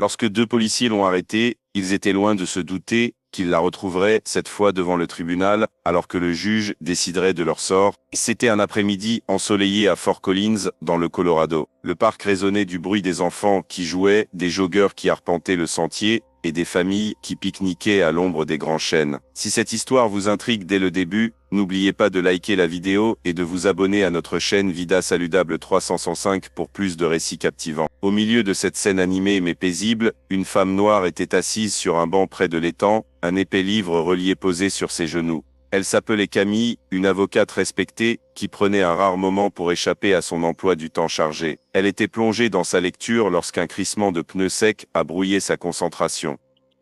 Lorsque deux policiers l'ont arrêté, ils étaient loin de se douter qu'ils la retrouveraient cette fois devant le tribunal, alors que le juge déciderait de leur sort. C'était un après-midi ensoleillé à Fort Collins, dans le Colorado. Le parc résonnait du bruit des enfants qui jouaient, des joggeurs qui arpentaient le sentier, et des familles qui pique-niquaient à l'ombre des grands chênes. Si cette histoire vous intrigue dès le début, n'oubliez pas de liker la vidéo et de vous abonner à notre chaîne Vida Saludable 365 pour plus de récits captivants. Au milieu de cette scène animée mais paisible, une femme noire était assise sur un banc près de l'étang, un épais livre relié posé sur ses genoux. Elle s'appelait Camille, une avocate respectée, qui prenait un rare moment pour échapper à son emploi du temps chargé. Elle était plongée dans sa lecture lorsqu'un crissement de pneus secs a brouillé sa concentration.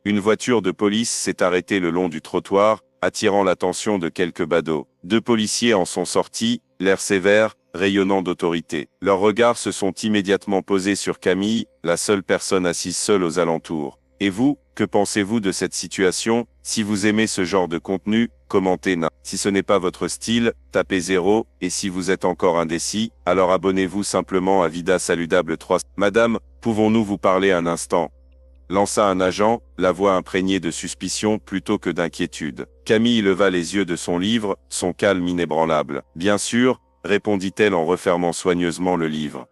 Une voiture de police s'est arrêtée le long du trottoir, attirant l'attention de quelques badauds. Deux policiers en sont sortis, l'air sévère, rayonnant d'autorité. Leurs regards se sont immédiatement posés sur Camille, la seule personne assise seule aux alentours. Et vous, que pensez-vous de cette situation? Si vous aimez ce genre de contenu, commentez na. Si ce n'est pas votre style, tapez 0, et si vous êtes encore indécis, alors abonnez-vous simplement à Vida Saludable 3. Madame, pouvons-nous vous parler un instant? Lança un agent, la voix imprégnée de suspicion plutôt que d'inquiétude. Camille leva les yeux de son livre, son calme inébranlable. Bien sûr, répondit-elle en refermant soigneusement le livre.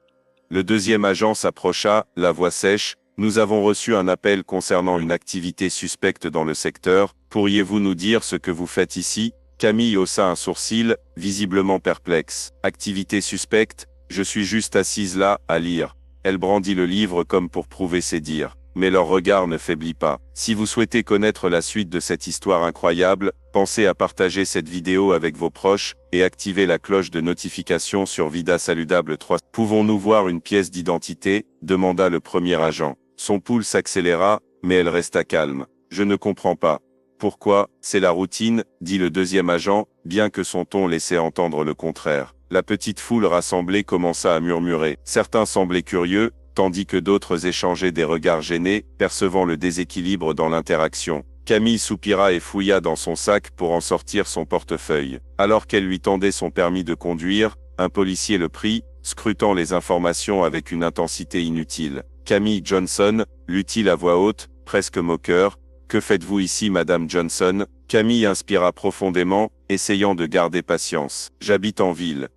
Le deuxième agent s'approcha, la voix sèche. Nous avons reçu un appel concernant une activité suspecte dans le secteur. Pourriez-vous nous dire ce que vous faites ici? Camille haussa un sourcil, visiblement perplexe. Activité suspecte? Je suis juste assise là, à lire. Elle brandit le livre comme pour prouver ses dires. Mais leur regard ne faiblit pas. Si vous souhaitez connaître la suite de cette histoire incroyable, pensez à partager cette vidéo avec vos proches et activer la cloche de notification sur Vida Saludable 3. Pouvons-nous voir une pièce d'identité? Demanda le premier agent. Son pouls s'accéléra, mais elle resta calme. Je ne comprends pas. Pourquoi? C'est la routine, dit le deuxième agent, bien que son ton laissait entendre le contraire. La petite foule rassemblée commença à murmurer. Certains semblaient curieux, tandis que d'autres échangeaient des regards gênés, percevant le déséquilibre dans l'interaction. Camille soupira et fouilla dans son sac pour en sortir son portefeuille. Alors qu'elle lui tendait son permis de conduire, un policier le prit, scrutant les informations avec une intensité inutile. Camille Johnson, lut-il à voix haute, presque moqueur. Que faites-vous ici, Madame Johnson? Camille inspira profondément, essayant de garder patience. J'habite en ville.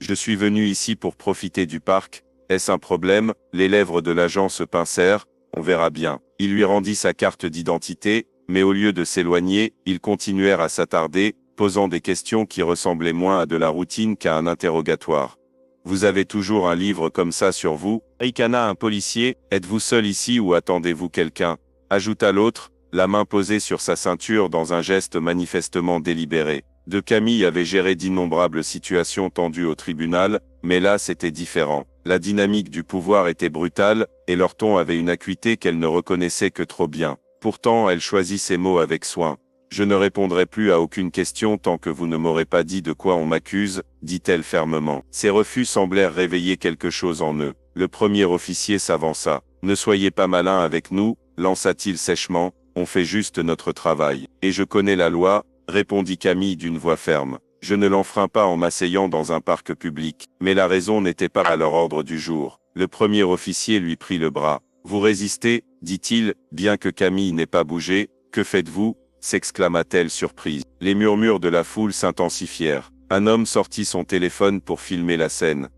Je suis venu ici pour profiter du parc. Est-ce un problème? Les lèvres de l'agent se pincèrent. On verra bien. Il lui rendit sa carte d'identité, mais au lieu de s'éloigner, ils continuèrent à s'attarder, posant des questions qui ressemblaient moins à de la routine qu'à un interrogatoire. Vous avez toujours un livre comme ça sur vous? Ricana un policier. Êtes-vous seul ici ou attendez-vous quelqu'un? Ajouta l'autre, la main posée sur sa ceinture dans un geste manifestement délibéré. De Camille avait géré d'innombrables situations tendues au tribunal, mais là c'était différent. La dynamique du pouvoir était brutale, et leur ton avait une acuité qu'elle ne reconnaissait que trop bien. Pourtant elle choisit ses mots avec soin. Je ne répondrai plus à aucune question tant que vous ne m'aurez pas dit de quoi on m'accuse, dit-elle fermement. Ces refus semblèrent réveiller quelque chose en eux. Le premier officier s'avança. Ne soyez pas malin avec nous, lança-t-il sèchement, on fait juste notre travail. Et je connais la loi, répondit Camille d'une voix ferme. Je ne l'enfreins pas en m'asseyant dans un parc public. Mais la raison n'était pas à leur ordre du jour. Le premier officier lui prit le bras. Vous résistez, dit-il, bien que Camille n'ait pas bougé. Que faites-vous? S'exclama-t-elle surprise. Les murmures de la foule s'intensifièrent. Un homme sortit son téléphone pour filmer la scène.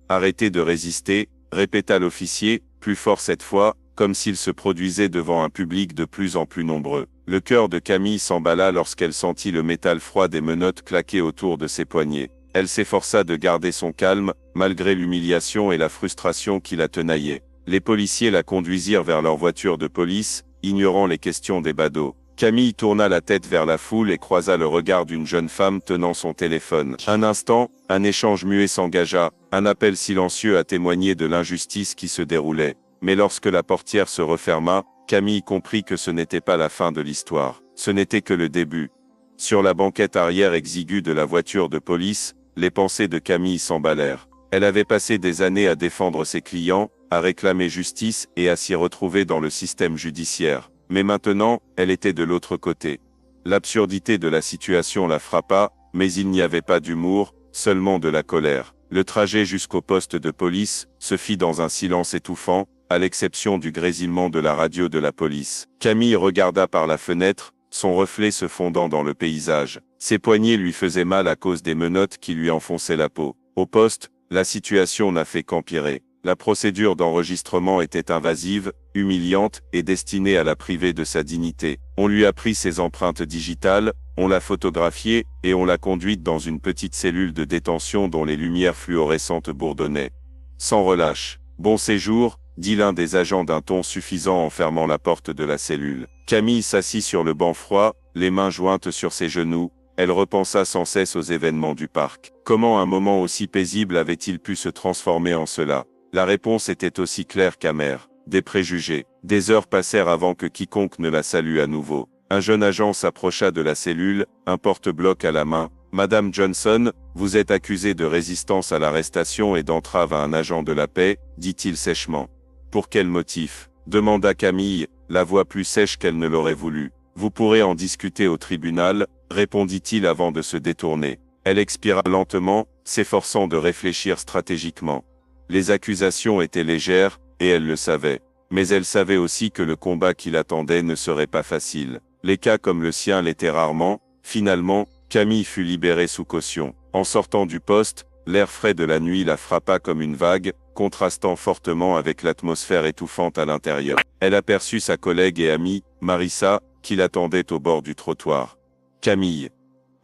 Arrêtez de résister, répéta l'officier, plus fort cette fois, comme s'il se produisait devant un public de plus en plus nombreux. Le cœur de Camille s'emballa lorsqu'elle sentit le métal froid des menottes claquer autour de ses poignets. Elle s'efforça de garder son calme, malgré l'humiliation et la frustration qui la tenaillaient. Les policiers la conduisirent vers leur voiture de police, ignorant les questions des badauds. Camille tourna la tête vers la foule et croisa le regard d'une jeune femme tenant son téléphone. Un instant, un échange muet s'engagea, un appel silencieux à témoigner de l'injustice qui se déroulait. Mais lorsque la portière se referma, Camille comprit que ce n'était pas la fin de l'histoire. Ce n'était que le début. Sur la banquette arrière exiguë de la voiture de police, les pensées de Camille s'emballèrent. Elle avait passé des années à défendre ses clients, à réclamer justice et à s'y retrouver dans le système judiciaire. Mais maintenant, elle était de l'autre côté. L'absurdité de la situation la frappa, mais il n'y avait pas d'humour, seulement de la colère. Le trajet jusqu'au poste de police se fit dans un silence étouffant, à l'exception du grésillement de la radio de la police. Camille regarda par la fenêtre, son reflet se fondant dans le paysage. Ses poignets lui faisaient mal à cause des menottes qui lui enfonçaient la peau. Au poste, la situation n'a fait qu'empirer. La procédure d'enregistrement était invasive, humiliante et destinée à la priver de sa dignité. On lui a pris ses empreintes digitales, on l'a photographiée et on l'a conduite dans une petite cellule de détention dont les lumières fluorescentes bourdonnaient. Sans relâche. Bon séjour, dit l'un des agents d'un ton suffisant en fermant la porte de la cellule. Camille s'assit sur le banc froid, les mains jointes sur ses genoux. Elle repensa sans cesse aux événements du parc. Comment un moment aussi paisible avait-il pu se transformer en cela? La réponse était aussi claire qu'amère. Des préjugés. Des heures passèrent avant que quiconque ne la salue à nouveau. Un jeune agent s'approcha de la cellule, un porte-bloc à la main. « Madame Johnson, vous êtes accusée de résistance à l'arrestation et d'entrave à un agent de la paix », dit-il sèchement. « Pour quel motif ?» demanda Camille, la voix plus sèche qu'elle ne l'aurait voulu. « Vous pourrez en discuter au tribunal », répondit-il avant de se détourner. Elle expira lentement, s'efforçant de réfléchir stratégiquement. Les accusations étaient légères, et elle le savait. Mais elle savait aussi que le combat qui l'attendait ne serait pas facile. Les cas comme le sien l'étaient rarement. Finalement, Camille fut libérée sous caution. En sortant du poste, l'air frais de la nuit la frappa comme une vague, contrastant fortement avec l'atmosphère étouffante à l'intérieur. Elle aperçut sa collègue et amie, Marissa, qui l'attendait au bord du trottoir. Camille.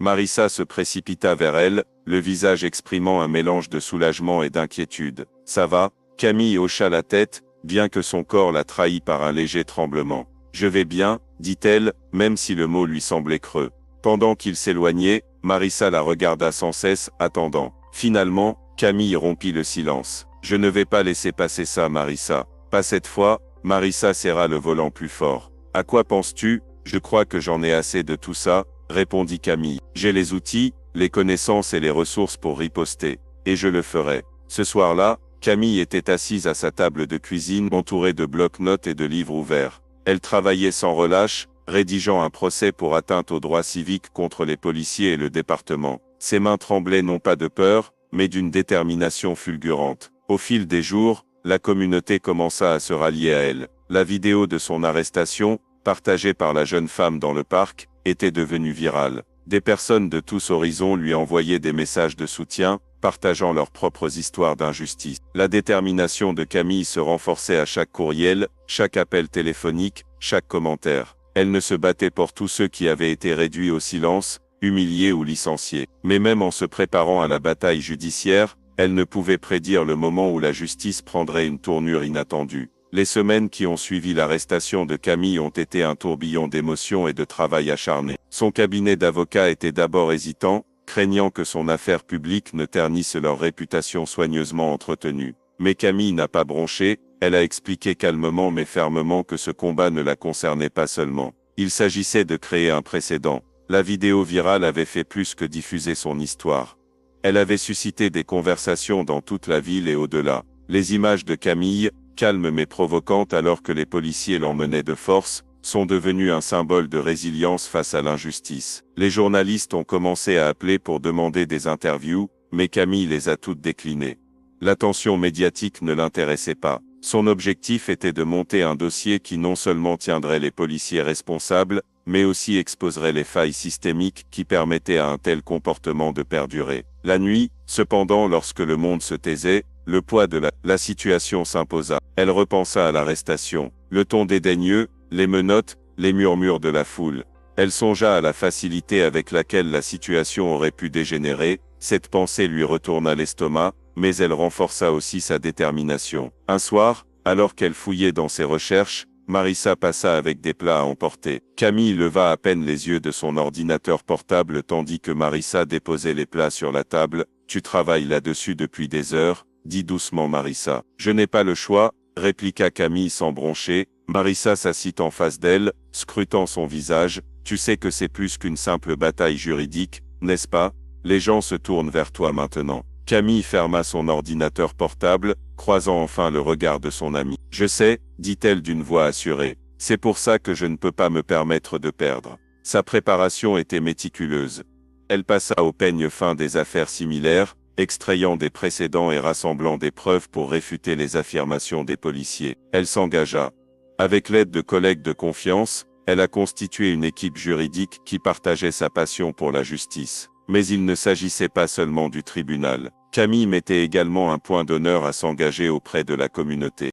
Marissa se précipita vers elle, le visage exprimant un mélange de soulagement et d'inquiétude. « Ça va ?» Camille hocha la tête, bien que son corps la trahît par un léger tremblement. « Je vais bien », dit-elle, même si le mot lui semblait creux. Pendant qu'il s'éloignait, Marissa la regarda sans cesse, attendant. Finalement, Camille rompit le silence. « Je ne vais pas laisser passer ça, Marissa. Pas cette fois », Marissa serra le volant plus fort. « À quoi penses-tu ? Je crois que j'en ai assez de tout ça, » répondit Camille. « J'ai les outils, les connaissances et les ressources pour riposter. Et je le ferai. » Ce soir-là, Camille était assise à sa table de cuisine entourée de blocs-notes et de livres ouverts. Elle travaillait sans relâche, rédigeant un procès pour atteinte aux droits civiques contre les policiers et le département. Ses mains tremblaient non pas de peur, mais d'une détermination fulgurante. Au fil des jours, la communauté commença à se rallier à elle. La vidéo de son arrestation, partagée par la jeune femme dans le parc, était devenue virale. Des personnes de tous horizons lui envoyaient des messages de soutien, partageant leurs propres histoires d'injustice. La détermination de Camille se renforçait à chaque courriel, chaque appel téléphonique, chaque commentaire. Elle ne se battait pour tous ceux qui avaient été réduits au silence, humiliés ou licenciés. Mais même en se préparant à la bataille judiciaire, elle ne pouvait prédire le moment où la justice prendrait une tournure inattendue. Les semaines qui ont suivi l'arrestation de Camille ont été un tourbillon d'émotions et de travail acharné. Son cabinet d'avocats était d'abord hésitant, craignant que son affaire publique ne ternisse leur réputation soigneusement entretenue. Mais Camille n'a pas bronché, elle a expliqué calmement mais fermement que ce combat ne la concernait pas seulement. Il s'agissait de créer un précédent. La vidéo virale avait fait plus que diffuser son histoire. Elle avait suscité des conversations dans toute la ville et au-delà. Les images de Camille, calme mais provocante alors que les policiers l'emmenaient de force, sont devenues un symbole de résilience face à l'injustice. Les journalistes ont commencé à appeler pour demander des interviews, mais Camille les a toutes déclinées. L'attention médiatique ne l'intéressait pas. Son objectif était de monter un dossier qui non seulement tiendrait les policiers responsables, mais aussi exposerait les failles systémiques qui permettaient à un tel comportement de perdurer. La nuit, cependant, lorsque le monde se taisait, le poids de la situation s'imposa. Elle repensa à l'arrestation, le ton dédaigneux, les menottes, les murmures de la foule. Elle songea à la facilité avec laquelle la situation aurait pu dégénérer. Cette pensée lui retourna l'estomac, mais elle renforça aussi sa détermination. Un soir, alors qu'elle fouillait dans ses recherches, Marissa passa avec des plats à emporter. Camille leva à peine les yeux de son ordinateur portable tandis que Marissa déposait les plats sur la table. « Tu travailles là-dessus depuis des heures », dit doucement Marissa. « Je n'ai pas le choix », répliqua Camille sans broncher. Marissa s'assit en face d'elle, scrutant son visage. « Tu sais que c'est plus qu'une simple bataille juridique, n'est-ce pas? Les gens se tournent vers toi maintenant. » Camille ferma son ordinateur portable, croisant enfin le regard de son amie. « Je sais », dit-elle d'une voix assurée. « C'est pour ça que je ne peux pas me permettre de perdre. » Sa préparation était méticuleuse. Elle passa au peigne fin des affaires similaires, extrayant des précédents et rassemblant des preuves pour réfuter les affirmations des policiers. Elle s'engagea. Avec l'aide de collègues de confiance, elle a constitué une équipe juridique qui partageait sa passion pour la justice. Mais il ne s'agissait pas seulement du tribunal. Camille mettait également un point d'honneur à s'engager auprès de la communauté.